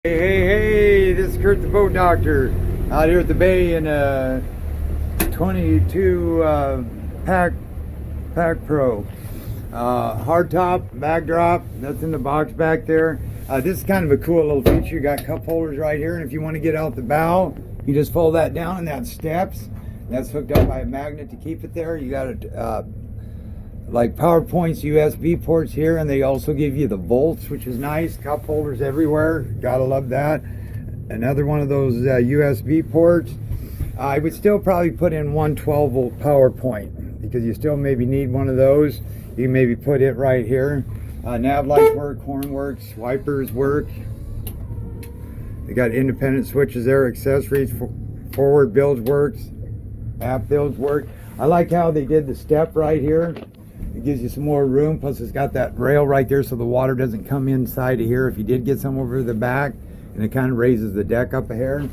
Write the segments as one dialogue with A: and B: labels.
A: Hey, this is Kurt the Boat Doctor out here at the bay in a 22 Pack Pro. Hard top, backdrop, that's in the box back there. This is kind of a cool little feature. You got cup holders right here, and if you want to get out the bow, you just fold that down and that steps. That's hooked up by a magnet to keep it there. You got it like PowerPoint's USB ports here, and they also give you the volts, which is nice. Cup holders everywhere, gotta love that. Another one of those USB ports. I would still probably put in one 12-volt PowerPoint because you still maybe need one of those. You can maybe put it right here. Nav lights work, horn works, wipers work. They got independent switches there, accessories, forward builds works, app builds work. I like how they did the step right here. It gives you some more room, plus it's got that rail right there so the water doesn't come inside of here if you did get some over the back, and it kind of raises the deck up a hair.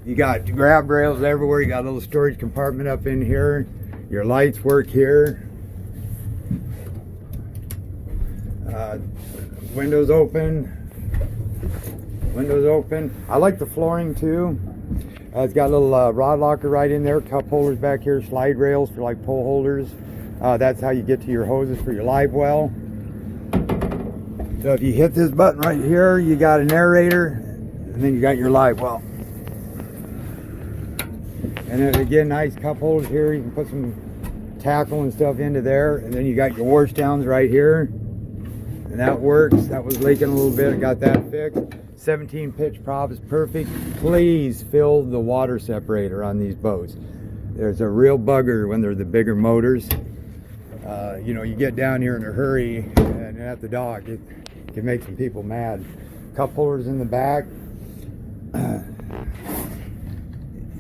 A: You got grab rails everywhere. You got a little storage compartment up in here. Your lights work here. Windows open. Windows open. I like the flooring too. It's got a little rod locker right in there. Cup holders back here. Slide rails for like pole holders. That's how you get to your hoses for your live well. So if you hit this button right here, you got an aerator, and then you got your live well. And then again, nice cup holders here. You can put some tackle and stuff into there, and then you got your wash downs right here, and that works. That was leaking a little bit. I got that fixed. 17 pitch prop is perfect. Please fill the water separator on these boats. There's a real bugger when they're the bigger motors. You know, you get down here in a hurry and at the dock, it can make some people mad. Cup holders in the back.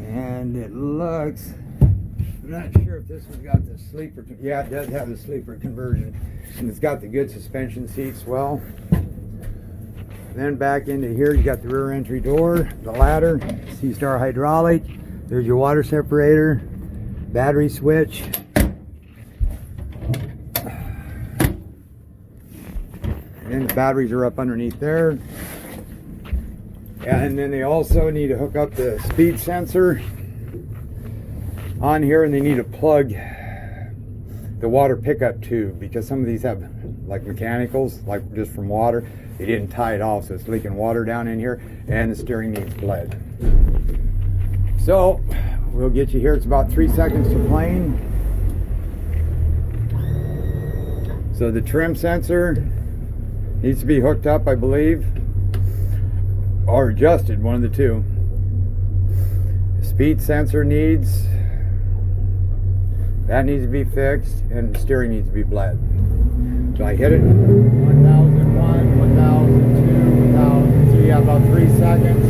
A: And it looks, I'm not sure if this one's got the sleeper. Yeah, it does have the sleeper conversion. And it's got the good suspension seats. Well, then back into here, you got the rear entry door, the ladder, C-Star hydraulic. There's your water separator, battery switch. And the batteries are up underneath there. And then they also need to hook up the speed sensor on here, and they need to plug the water pickup tube because some of these have like mechanicals, like just from water. They didn't tie it off, so it's leaking water down in here, and the steering needs bled. So we'll get you here. It's about 3 seconds to plane. So the trim sensor needs to be hooked up, I believe, or adjusted, one of the two. The speed sensor needs to be fixed, and the steering needs to be bled. So I hit it, 1001, 1002, 1003, yeah, about 3 seconds.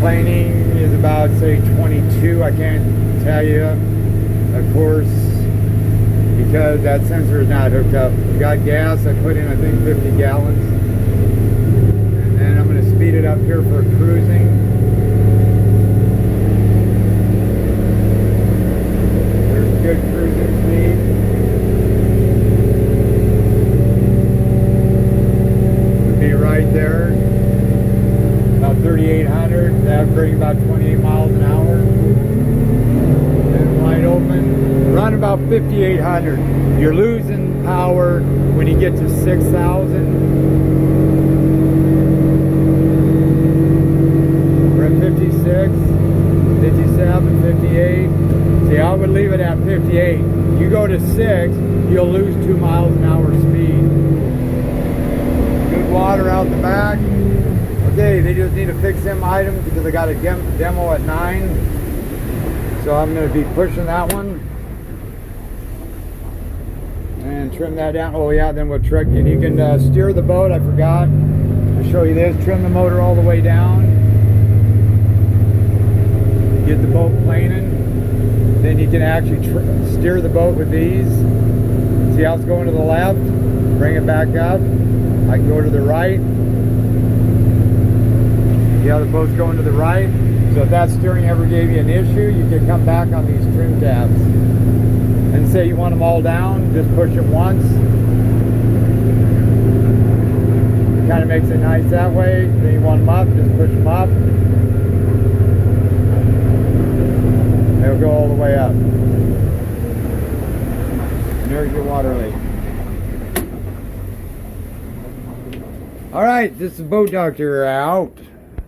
A: Planing is about, say, 22. I can't tell you, of course, because that sensor is not hooked up. We got gas. I put in, I think, 50 gallons. And then I'm going to speed it up here for cruising. There's good cruising speed. It'll be right there. About 3,800. That'll bring about 28 miles an hour. And wide open. Run about 5,800. You're losing power when you get to 6,000. We're at 56, 57, 58. See, I would leave it at 58. You go to 6, you'll lose 2 miles an hour speed. Good water out the back. Okay, they just need to fix them items because I got a demo at 9. So I'm going to be pushing that one. And trim that down. Oh yeah, then we'll trick. And you can steer the boat. I forgot to show you this. Trim the motor all the way down. Get the boat planing. Then you can actually steer the boat with these. See how it's going to the left? Bring it back up. I can go to the right. See how the boat's going to the right? So if that steering ever gave you an issue, you can come back on these trim tabs. And say you want them all down, just push it once. makes it nice that way. Then you want them up, just push them up. They'll go all the way up. And there's your water leak. Alright, this is Boat Doctor out.